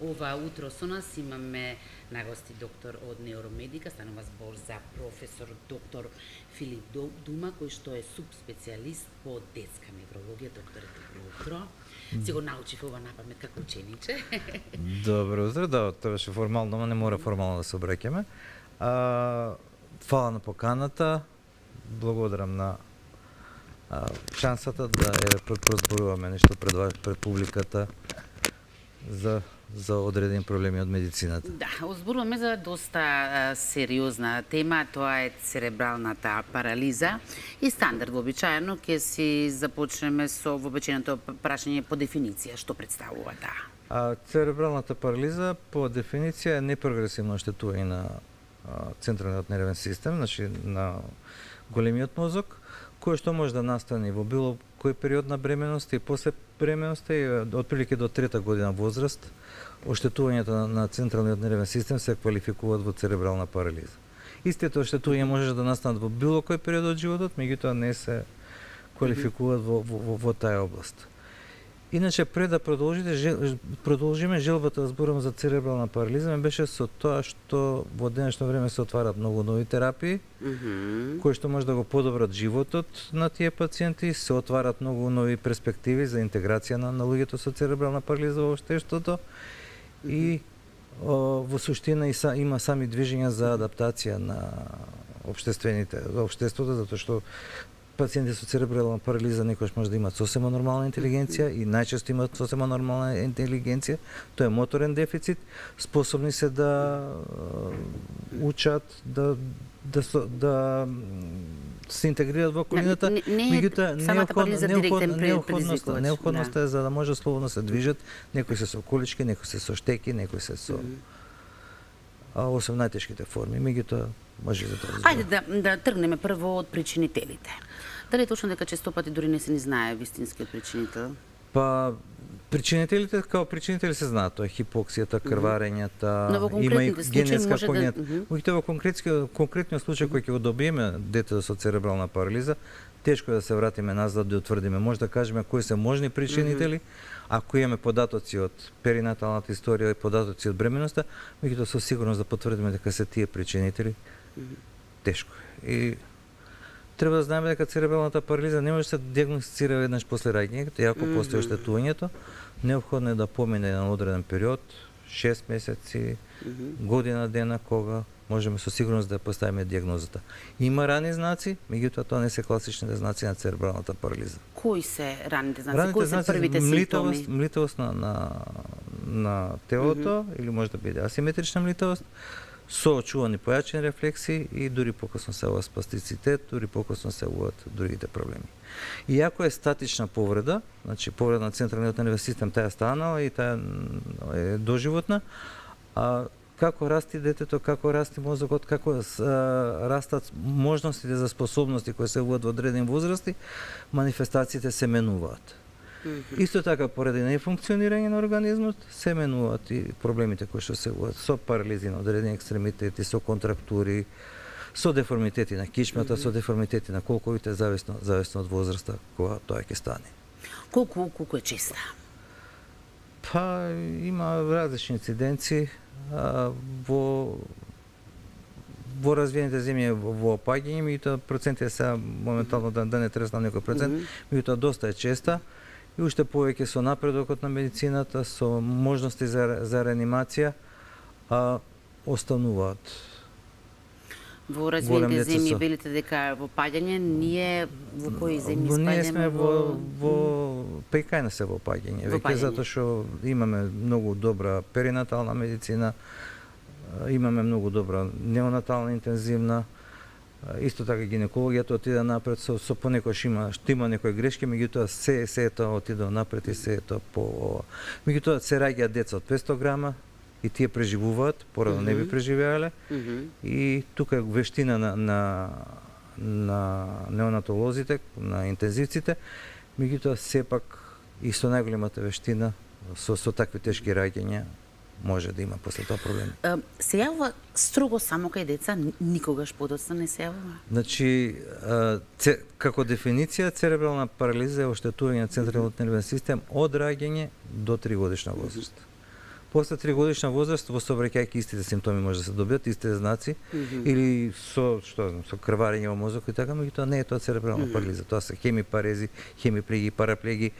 Ова утро со нас имаме на гости доктор од Неуромедика, станува збор за професор доктор Филип Дума, кој што е субспецијалист по детска неврологија. Докторе, добро утро. Си го научив ова напамет како учениче. Добро утро, да, тоа беше формално, но не мора формално да се обраќаме. Фала на поканата, благодарам на шансата да прозборуваме нешто пред публиката за одредени проблеми од медицината. Да, озборуваме за доста сериозна тема, тоа е церебралната парализа и стандард вообичаено ќе си започнеме со вообичаеното прашање по дефиниција, што представува таа. Церебралната парализа по дефиниција е непрогресивно оштетување на централниот нервен систем, значи на големиот мозок, кој што може да настане во било кој период на бременост и после бременоста и отприлike до трета година возраст, оштетувањето на централниот нервен систем се квалификуваат во церебрална парализа. Истите оштетувања може да настанат во било кој период од животот, меѓутоа не се квалификуваат во таа област. Иначе, пред да продолжиме желбата да зборувам за церебрална парализа, ме беше со тоа што во денешно време се отварат многу нови терапии, кои што може да го подобрат животот на тие пациенти, се отварат многу нови перспективи за интеграција на луѓето со церебрална парализа во општеството и во суштина има сами движења за адаптација на општеството, затоа што пациенти со церебрална парализа некојаш може да имаат сосема нормална интелигенција и најчесто имаат сосема нормална интелигенција. Тоа е моторен дефицит, способни се да учат, да се интегрираат во околината, меѓутоа неопходноста е за да може слободно се движат, некои се со колички, некои се со штеки, некои се со освен најтешките форми, меѓутоа може да тоа. Ајде да тргнеме прво од причинителите. Дали е точно дека често пати дури не се ни знае вистинскиот причинител? Па причинителите као причинители се знаат, тоа е хипоксијата, крварењата, има и генетска конјата. Во конкретниот случај кој ќе го добиеме детето со церебрална парализа, тешко е да се вратиме назад да утврдиме. Може да кажеме кои се можни причинители, ако имаме податоци од перинаталната историја и податоци од бременоста, меѓутоа со сигурност да потврдиме дека се тие причинители, тешко е. И треба да знаеме дека церебралната парализа не може да се диагностицира веднаш после раѓањето, иако постои оштетувањето, неопходно е да помине на одреден период, 6 месеци, година дена, кога можеме со сигурност да поставиме диагнозата. Има рани знаци, меѓутоа тоа не се класичните знаци на церебралната парализа. Кои се раните знаци? Кои се првите симптоми? Млитавост на телото, или може да биде асиметрична млитавост, со очувани појачени рефлекси и дури покасно се јавува спастицитет, дури покасно се јавуваат другите проблеми. Иако е статична повреда, значи повреда на централниот нервен систем, таа е станала и таа е доживотна, како расти детето, како расти мозокот, како растат можностите за способности кои се јавуваат во одредени возрасти, манифестациите се менуваат. Исто така, поради нефункционирање на организмот, се менуваат и проблемите кои што се јавуваат со парализи на одредени екстремитети, со контрактури, со деформитети на кичмата, со деформитети на колковите, зависно од возраста кога тоа ќе стане. Колку е честа? Па, има различни инциденции. Во развиените земји во опаѓање, меѓутоа процентите се моментално да не треснам некој процент, меѓутоа доста е честа и уште повеќе со напредокот на медицината, со можности за реанимација, остануваат. Во развиените земји велите дека во паѓање, ние во кои земји спаѓаме? Ние сме па и кај нас е во паѓање, веќе затоа што имаме многу добра перинатална медицина, имаме многу добра неонатална интензивна, исто така гинекологијата отиде напред, со понекош има некои грешки, меѓутоа се тоа отиде напред и се тоа по... Меѓутоа се раѓаат деца од 500 грама, и тие преживуваат, порано не би преживеале, и тука е вештина на неонатолозите, на интензивците, меѓутоа сепак и со најголемата вештина, со такви тешки раѓања, може да има после тоа проблеми. Се јавува строго само кај деца, никогаш подоцна не се јавува? Значи, како дефиниција, церебрална парализа е оштетување на централниот нервен систем од раѓање до 3 годишна возраст. После 3 годишна возраст, во сообраќајќи истите симптоми може да се добијат, истите знаци, или со, што знам, со крварење во мозокот и така, меѓутоа не е тоа церебрална парализа, тоа се хемипарези, хемиплеги, параплеги.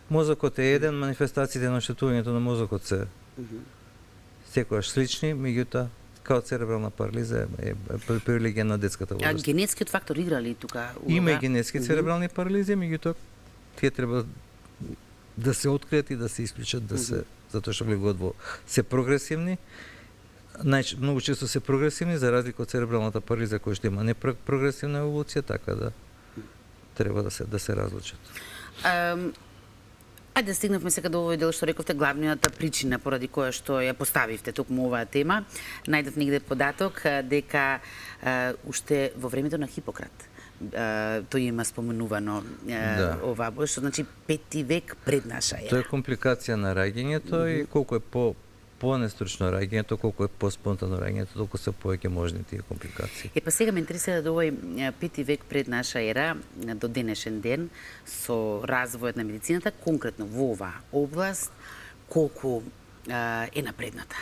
Мозокот е еден, манифестациите на оштетувањето на мозокот се секогаш слични, меѓутоа као церебрална парализа е привилегија на детската возраст. А генетскиот фактор игра ли тука улога? Има и генетски церебрални парализи, меѓутоа тие треба да се откријат и да се исклучат, да се затоа што влегуваат во се прогресивни. Многу често се прогресивни за разлика од церебралната парализа која што има непрогресивна еволуција, така да треба да се разлучат. Ајде стигнавме сега до овој дел што рековте главнината причина поради која што ја поставивте токму оваа тема. Најдов негде податок дека уште во времето на Хипократ тој има споменувано ова, што значи 5 век пред наша ера. Тоа е компликација на раѓањето и колку е по-нестручно раѓањето, колку е по-спонтано раѓањето, толку се повеќе можни тие компликации. Па сега ме интересира да овој 5 век пред наша ера до денешен ден со развојот на медицината, конкретно во оваа област, колку е напредната?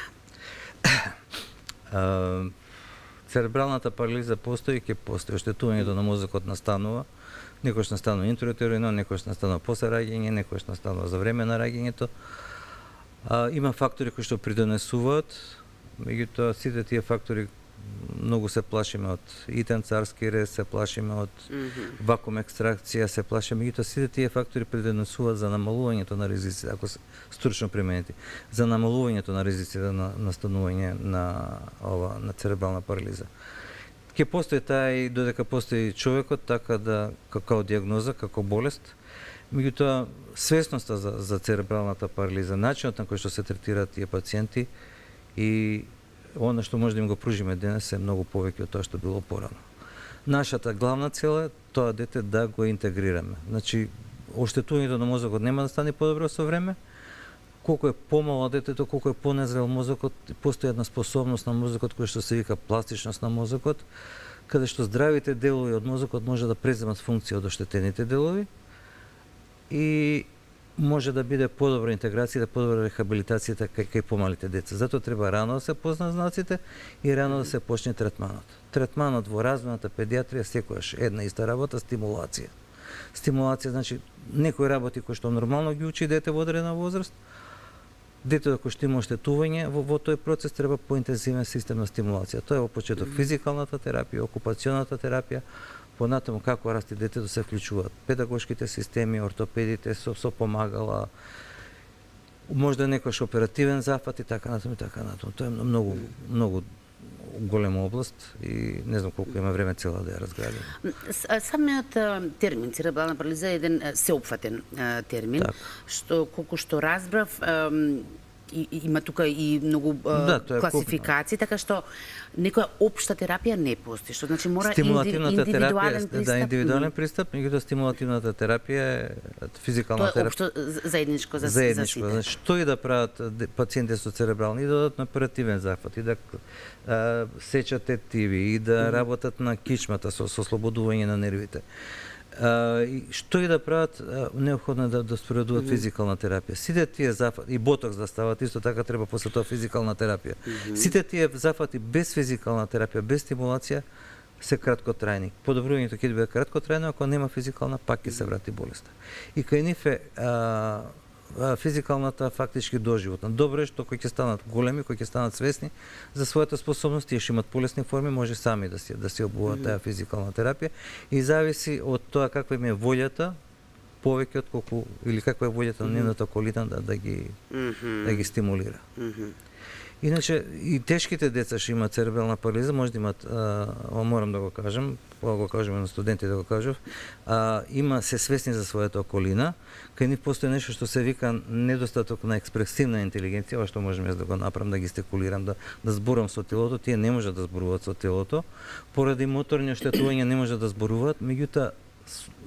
Церебралната парализа постои, ќе постои. Оштетувањето на мозокот настанува. Некојаш настанува интроутерино, некојаш настанува после раѓање, некојаш настанува за време на раѓањето. Има фактори кои што придонесуваат, меѓутоа сите тие фактори многу се плашиме од итен царски рез, се плашиме од вакуум екстракција, се плашиме, меѓутоа сите тие фактори придонесуваат за намалувањето на ризиците, ако се стручно применети, за намалувањето на ризиците на настанување на церебрална парализа. Ќе постои таа и додека постои човекот, така да како диагноза, како болест, меѓутоа свесноста за церебралната парализа, начинот на кој што се третираат тие пациенти и она што може да им го пружиме денес е многу повеќе од тоа што било порано. Нашата главна цел е тоа дете да го интегрираме. Значи, оштетувањето на мозокот нема да стане подобро со време. Колку е помало детето, колку е понезрел мозокот, постои една способност на мозокот која што се вика пластичност на мозокот, каде што здравите делови од мозокот може да преземат функција од оштетените делови и може да биде подобра интеграција, подобра рехабилитацијата кај помалите деца. Затоа треба рано да се познаат знаците и рано да се почне третманот. Третманот во развојната педиатрија секогаш една иста работа, стимулација. Стимулација значи некои работи кои што нормално ги учи дете во одредена возраст, детето кој што има оштетување во тој процес треба поинтензивен систем на стимулација. Тоа е во почеток физикалната терапија, окупационата терапија, понатаму како расте детето се вклучуваат педагошките системи, ортопедите со помагала, можда некојаш оперативен зафат и така натаму и така натаму. Тоа е многу голема област и не знам колку има време цела да ја разградиме. Самиот термин церебрална парализа е еден сеопфатен термин, што колку што разбрав има тука и многу класификации, така што некоја општа терапија не постои, што значи мора индивидуален пристап. Да, индивидуален пристап, меѓутоа стимулативната терапија е физикална терапија. Тоа е општо заедничко за заедничко. сите. Што и да прават пациенти со церебрални, и да дадат на оперативен зафат, и да сечат тетиви, и да работат на кичмата со ослободување на нервите. Што и да прават, неопходно е да спроведуваат физикална терапија. Сите тие зафати, и ботокс да стават, исто така треба после тоа физикална терапија. Сите тие зафати без физикална терапија, без стимулација, се краткотрајни. Подобрувањето ќе биде краткотрајно, ако нема физикална, пак ќе се врати болеста. И кај нив е физикалната фактички доживотна. Добро е што кои ќе станат големи, кои ќе станат свесни за својата способност и што имат полесни форми, може сами да се обуваат таа физикална терапија и зависи од тоа каква им е волјата, повеќе од колку или каква е волјата на нивната околина да ги стимулира. Иначе и тешките деца што имаат церебрална парализа може да имаат, морам да го кажам, го кажем на студенти да го кажав, се свесни за својата околина, кај нив постои нешто што се вика недостаток на експресивна интелигенција, ова што можам јас да го направам, да ги стекулирам, да зборам со телото, тие не можат да зборуваат со телото, поради моторни оштетувања не можат да зборуваат, меѓутоа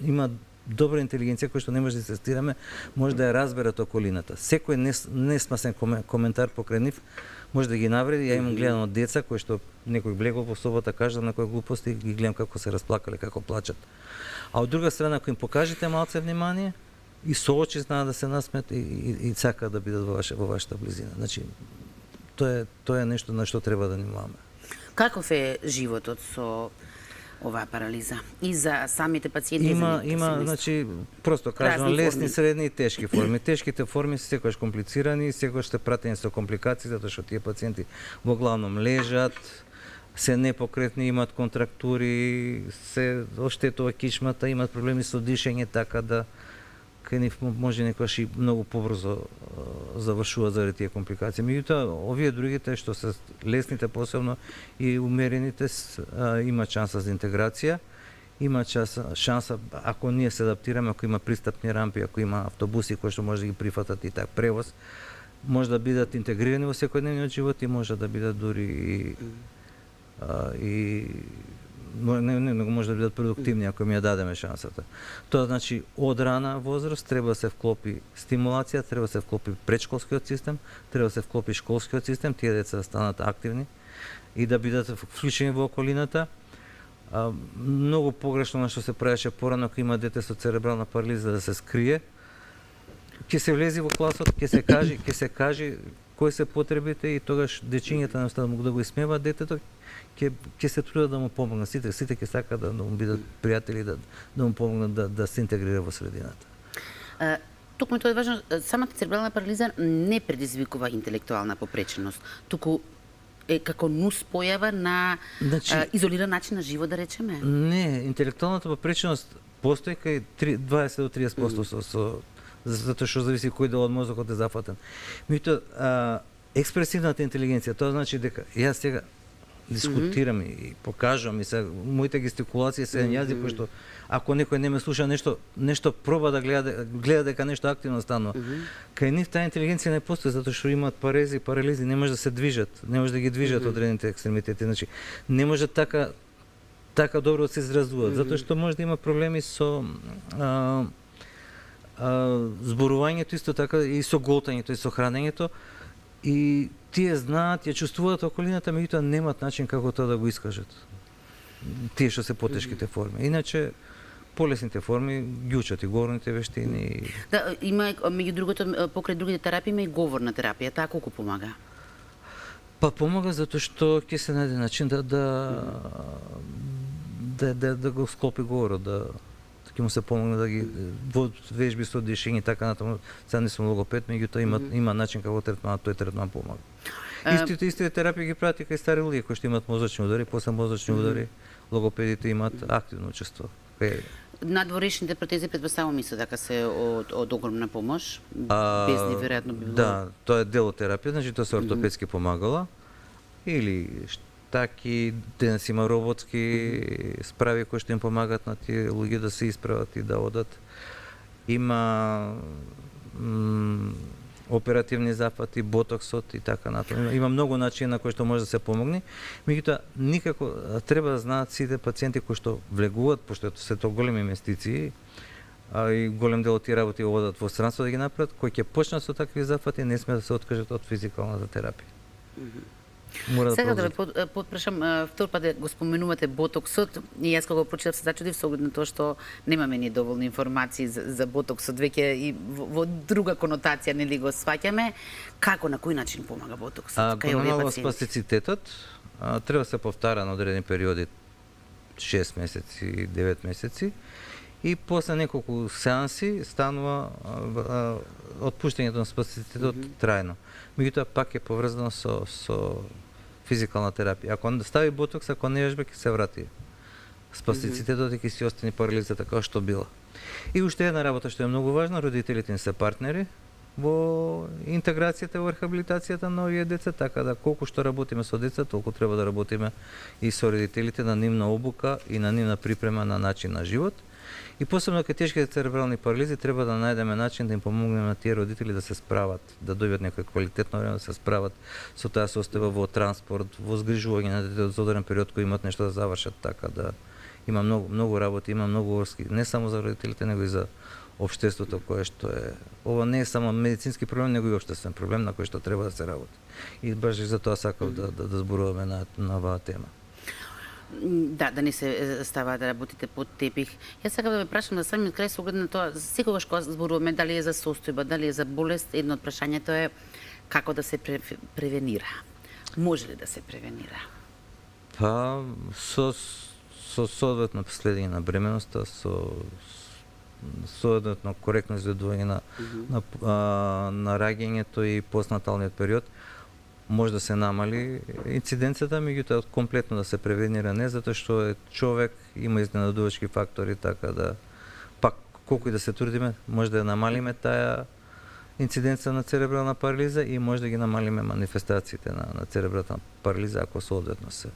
има добра интелигенција која што не може да тестираме, може да ја разберат околината. Секој несмасен коментар покрај нив може да ги навреди. Ја имам гледано деца кои што некој влегол во собата кажа на кои глупости, ги гледам како се расплакале, како плачат. А од друга страна, ако им покажете малце внимание и со очи знаат да се насмеат и сакаат да бидат во вашата близина. Значи тоа е нешто на што треба да внимаваме. Каков е животот со оваа парализа и за самите пациенти? Има, значи, просто кажам, лесни, средни и тешки форми. Тешките форми се секогаш комплицирани, секогаш се пратени со компликации, затоа што тие пациенти во главном лежат, се непокретни, имат контрактури, се оштетува кичмата, имат проблеми со дишење, така да кај нив може некогаш и многу побрзо завршуваат заради тие компликации. Меѓутоа, овие другите што се лесните посебно и умерените има шанса за интеграција, има шанса ако ние се адаптираме, ако има пристапни рампи, ако има автобуси кои што може да ги прифатат и так превоз, може да бидат интегрирани во секојдневниот живот и може да бидат дури и може да бидат продуктивни ако им ја дадеме шансата. Тоа значи од рана возраст треба да се вклопи стимулација, треба да се вклопи предшколскиот систем, треба да се вклопи школскиот систем, тие деца да станат активни и да бидат вклучени во околината. Многу погрешно на што се правеше порано, ако има дете со церебрална парализа да се скрие. Ќе се влези во класот, ќе се каже кои се потребите и тогаш дечињата не останат да го исмеваат детето, ќе се трудат да му помогнат. Сите ќе сакаат да му бидат пријатели, да му помогнат да се интегрира во средината. Токму тоа е важно, самата церебрална парализа не предизвикува интелектуална попреченост, туку е како нус појава на изолиран начин на живот, да речеме? Не, интелектуалната попреченост постои кај 20 до 30% затоа што зависи кој дел од мозокот е зафатен. Меѓутоа, експресивната интелигенција, тоа значи дека јас сега дискутирам и покажувам и сега моите гестикулации се јазик кој што ако некој не ме слуша нешто проба да гледа дека нешто активно станува. Кај нив таа интелигенција не постои затоа што имаат парализи, не може да се движат, не може да ги движат одредените екстремитети, значи не може така добро да се изразуваат, затоа што може да има проблеми со зборувањето исто така и со голтањето и со хранењето и тие знаат, ја чувствуваат околината, меѓутоа немаат начин како тоа да го искажат. Тие што се потешките форми. Иначе полесните форми ги учат и говорните вештини. Да, има меѓу другото покрај другите терапии има и говорна терапија, таа колку помага? Па помага затоа што ќе се најде начин да го склопи говорот, ќе му се помогне да ги во вежби со дишење така натаму. Сега не сум логопед, меѓутоа има начин како тој третман помага. Истите терапии ги прават и кај стари луѓе кои што имаат мозочни удари, после мозочни удари логопедите имаат активно учество. Надворешните протези претпоставувам исто така се од огромна помош, без ни веројатно би било. Да, тоа е дел од терапија, значи тоа се ортопедски помагала или таки денес има роботски справи кои што им помагаат на тие луѓе да се исправат и да одат. Има оперативни зафати, ботоксот и така натаму. Има многу начини на кои што може да се помогне. Меѓутоа никако треба да знаат сите пациенти кои што влегуваат, пошто се тоа големи инвестиции, и голем дел од тие работи одат во странство да ги направат, кои ќе почнат со такви зафати, не сме да се откажат од физикалната терапија. Сега да ве потпрашам, втор пат го споменувате ботоксот и јас кога го прочитав се зачудив со оглед на тоа што немаме ни доволно информации за ботоксот, веќе и во друга конотација нели го сваќаме. Како, на кој начин помага ботоксот кај овие пациенти? Спастицитетот треба да се повтара на одредени периоди 6 месеци, 9 месеци и после неколку сеанси станува отпуштањето на спастицитетот трајно. Меѓутоа пак е поврзано со физикална терапија. Ако стави ботокс, ако не вежба, ќе се врати спастицитетот и ќе си остане парализата како што била. И уште една работа што е многу важна, родителите не се партнери во интеграцијата, во рехабилитацијата на овие деца, така да колку што работиме со деца, толку треба да работиме и со родителите на нивна обука и на нивна припрема на начин на живот. И посебно кај тешките церебрални парализи треба да најдеме начин да им помогнеме на тие родители да се справат, да дојдат некој квалитетно време да се справат со таа состојба во транспорт, во згрижување на детето за одреден период кој имаат нешто да завршат, така да има многу работи, има многу врски, не само за родителите, него и за општеството кое што е. Ова не е само медицински проблем, него и општествен проблем на кој што треба да се работи. И баш за тоа сакав да зборуваме на оваа тема. Да не се става да работите под тепих. Јас сакам да ве прашам за самиот крај со оглед на тоа, секогаш кога зборуваме дали е за состојба, дали е за болест, едно од прашањето е како да се превенира. Може ли да се превенира? Па, со соодветно следење на бременоста, со соодветно коректно изведување на раѓањето и постнаталниот период, може да се намали инциденцијата, меѓутоа комплетно да се превенира не, затоа што е човек, има изненадувачки фактори, така да пак колку и да се трудиме, може да ја намалиме таа инциденција на церебрална парализа и може да ги намалиме манифестациите на церебрална парализа ако соодветно се.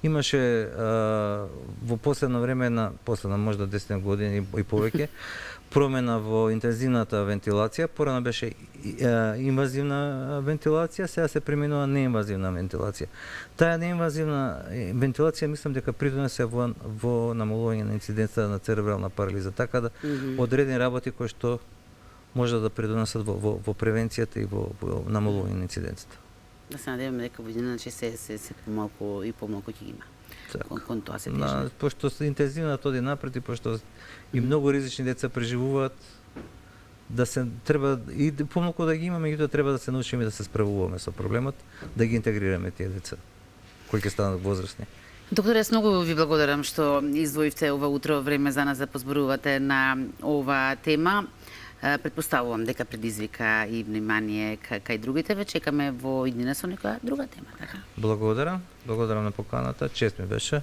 Имаше во последно време, последна можда 10 години и повеќе, промена во интензивната вентилација. Порано беше инвазивна вентилација, сега се преминува неинвазивна вентилација. Таа неинвазивна вентилација мислам дека придонесе во намалување на инциденцията на церебрална парализа, така да одредени работи кои што може да придонесат во превенцијата и во намалување на инциденцията. Да се надеваме дека во иначе се помалку и помалку ќе има. Кон тоа се тежи. Пошто интензивната оди напред и пошто и многу ризични деца преживуваат, да се треба и помалку да ги имаме, меѓутоа треба да се научиме да се справуваме со проблемот, да ги интегрираме тие деца кои ќе станат возрастни. Доктор, јас многу ви благодарам што издвоивте ова утро време за нас да позборувате на ова тема. Предпоставувам дека предизвика и внимание кај другите. Ве чекаме во иднина со некоја друга тема, така? Благодарам на поканата, чест ми беше.